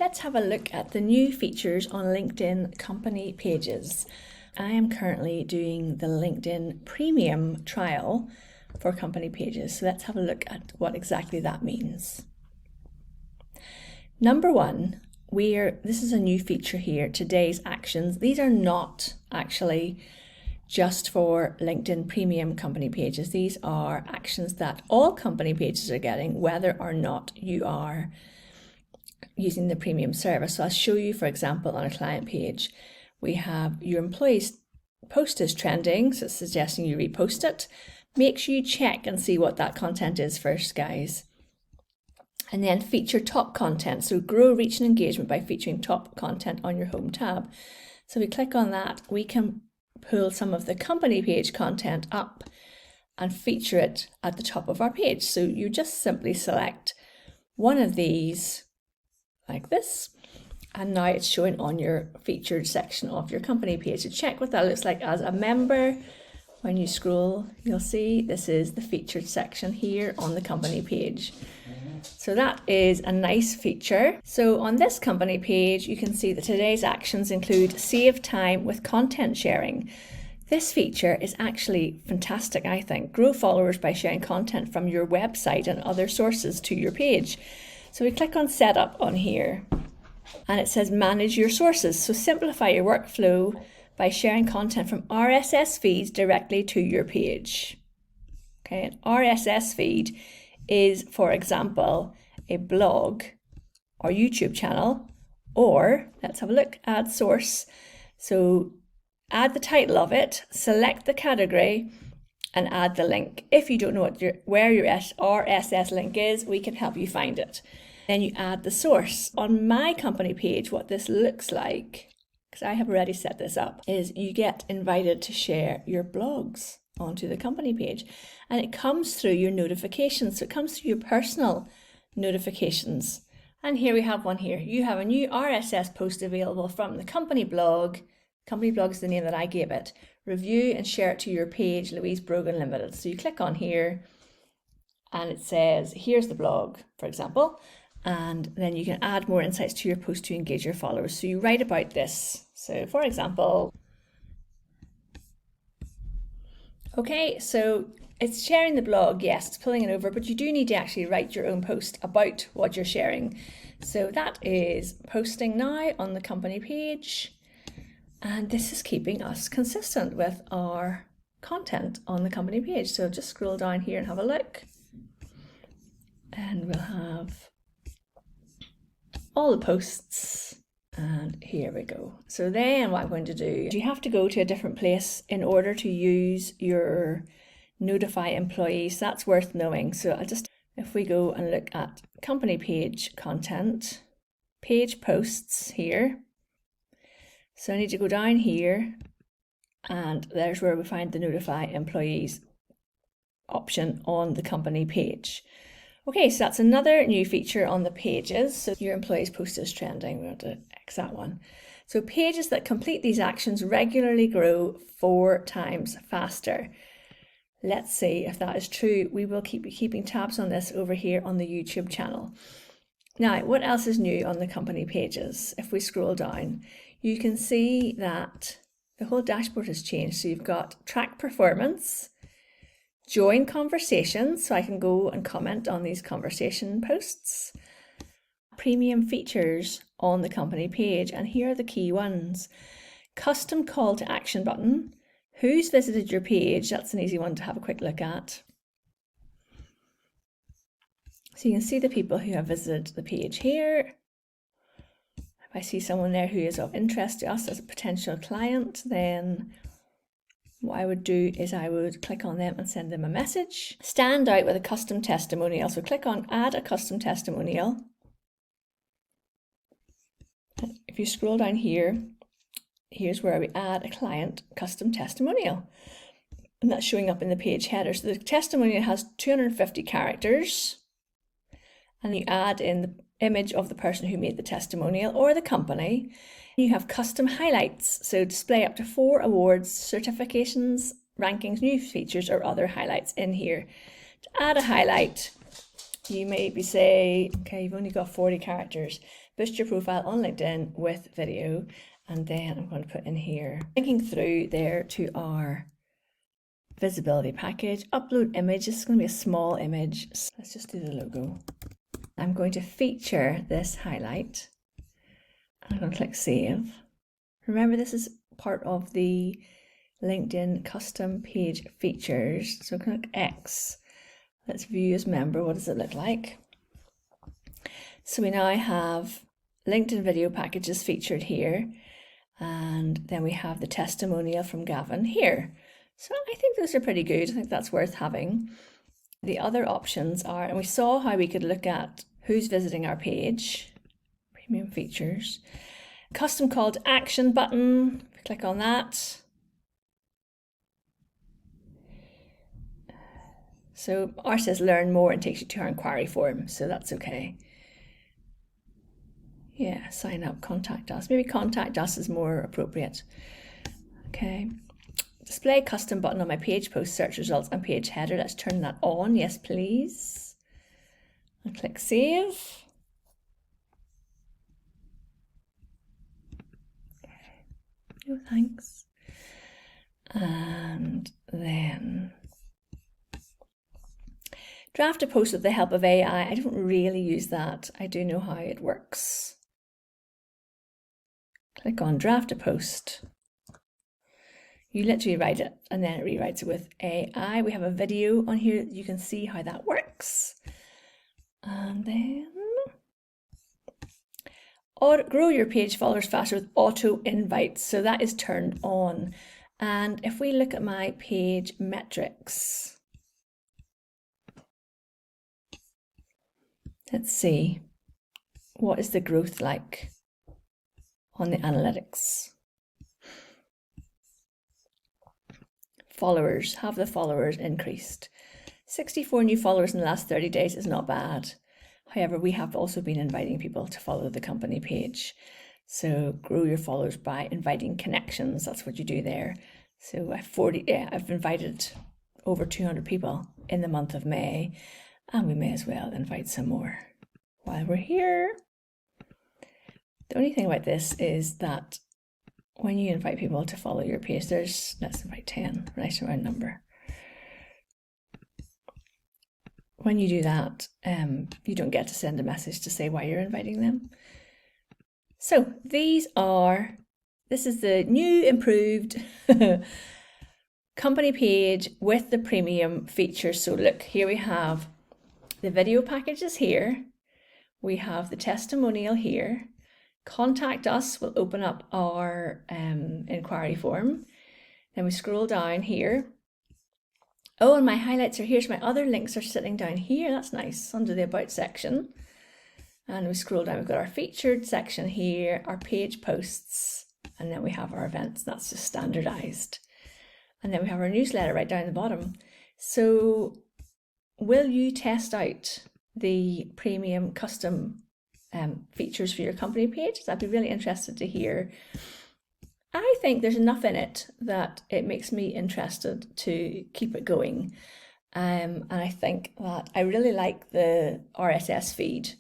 Let's have a look at the new features on LinkedIn company pages. I am currently doing the LinkedIn Premium trial for company pages. So let's have a look at what exactly that means. Number one, this is a new feature here, today's actions. These are not actually just for LinkedIn Premium company pages. These are actions that all company pages are getting, whether or not you are using the premium service. So I'll show you, for example, on a client page, we have your employees post is trending, so it's suggesting you repost it. Make sure you check and see what that content is first, guys. And then feature top content. So grow reach and engagement by featuring top content on your home tab. So we click on that, we can pull some of the company page content up and feature it at the top of our page. So you just simply select one of these like this, and now it's showing on your featured section of your company page. So check what that looks like as a member. When you scroll, you'll see this is the featured section here on the company page. So that is a nice feature. So on this company page, you can see that today's actions include save time with content sharing. This feature is actually fantastic, I think. Grow followers by sharing content from your website and other sources to your page. So we click on setup on here and it says manage your sources. So simplify your workflow by sharing content from RSS feeds directly to your page. Okay, an RSS feed is, for example, a blog or YouTube channel, or let's have a look, add source. So add the title of it, select the category, and add the link. If you don't know where your RSS link is, we can help you find it. Then you add the source. On my company page, what this looks like, because I have already set this up, is you get invited to share your blogs onto the company page, and it comes through your notifications. So it comes through your personal notifications. And here we have one here. You have a new RSS post available from the company blog. Company blog is the name that I gave it. Review and share it to your page, Louise Brogan Limited. So you click on here and it says, here's the blog, for example, and then you can add more insights to your post to engage your followers. So you write about this. So for example, okay, so it's sharing the blog, yes, it's pulling it over, but you do need to actually write your own post about what you're sharing. So that is posting now on the company page. And this is keeping us consistent with our content on the company page. So just scroll down here and have a look. And we'll have all the posts. And here we go. So then what I'm going to do is you have to go to a different place in order to use your notify employees. That's worth knowing. So if we go and look at company page content, page posts here. So I need to go down here, and there's where we find the notify employees option on the company page. Okay, so that's another new feature on the pages. So your employees post is trending. We want to X that one. So pages that complete these actions regularly grow 4 times faster. Let's see if that is true. We will keep keeping tabs on this over here on the YouTube channel. Now, what else is new on the company pages? If we scroll down, you can see that the whole dashboard has changed. So you've got track performance, join conversations, so I can go and comment on these conversation posts, premium features on the company page, and here are the key ones. Custom call to action button, who's visited your page, that's an easy one to have a quick look at. So you can see the people who have visited the page here. If I see someone there who is of interest to us as a potential client, then what I would do is I would click on them and send them a message. Stand out with a custom testimonial. So click on add a custom testimonial. If you scroll down here, here's where we add a client custom testimonial. And that's showing up in the page header. So the testimonial has 250 characters. And you add in the image of the person who made the testimonial or the company. You have custom highlights, so display up to 4 awards, certifications, rankings, new features, or other highlights in here. To add a highlight, you maybe say, okay, you've only got 40 characters, boost your profile on LinkedIn with video. And then I'm going to put in here, linking through there to our visibility package, upload image. This is going to be a small image. So let's just do the logo. I'm going to feature this highlight. I'm going to click save. Remember, this is part of the LinkedIn custom page features. So click X. Let's view as member. What does it look like? So we now have LinkedIn video packages featured here. And then we have the testimonial from Gavin here. So I think those are pretty good. I think that's worth having. The other options are, and we saw how we could look at who's visiting our page, premium features, custom call to action button, click on that. So ours says learn more and takes you to our inquiry form, so that's okay. Yeah, sign up, contact us. Maybe contact us is more appropriate. Okay. Display custom button on my page post search results and page header. Let's turn that on. Yes, please. And click save. Okay. No thanks. And then draft a post with the help of AI. I don't really use that. I do know how it works. Click on draft a post. You literally write it and then it rewrites it with AI. We have a video on here. You can see how that works. And then grow your page followers faster with auto invites. So that is turned on. And if we look at my page metrics, let's see, what is the growth like on the analytics? Followers, have the followers increased? 64 new followers in the last 30 days is not bad. However, we have also been inviting people to follow the company page. So grow your followers by inviting connections. That's what you do there. So I've invited over 200 people in the month of May, and we may as well invite some more while we're here. The only thing about this is that when you invite people to follow your page, let's invite 10, nice round number. When you do that, you don't get to send a message to say why you're inviting them. So this is the new improved company page with the premium features. So look, here we have the video packages here. We have the testimonial here. Contact us will open up our inquiry form. Then we scroll down here. Oh, and my highlights are here. So my other links are sitting down here. That's nice, under the About section. And we scroll down, we've got our featured section here, our page posts, and then we have our events. That's just standardized. And then we have our newsletter right down the bottom. So will you test out the premium custom features for your company page? I'd be really interested to hear. I think there's enough in it that it makes me interested to keep it going. And I think that I really like the RSS feed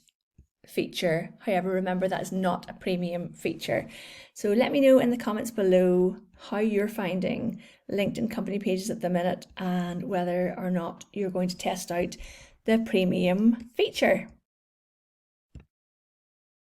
feature. However, remember that is not a premium feature. So let me know in the comments below how you're finding LinkedIn company pages at the minute and whether or not you're going to test out the premium feature.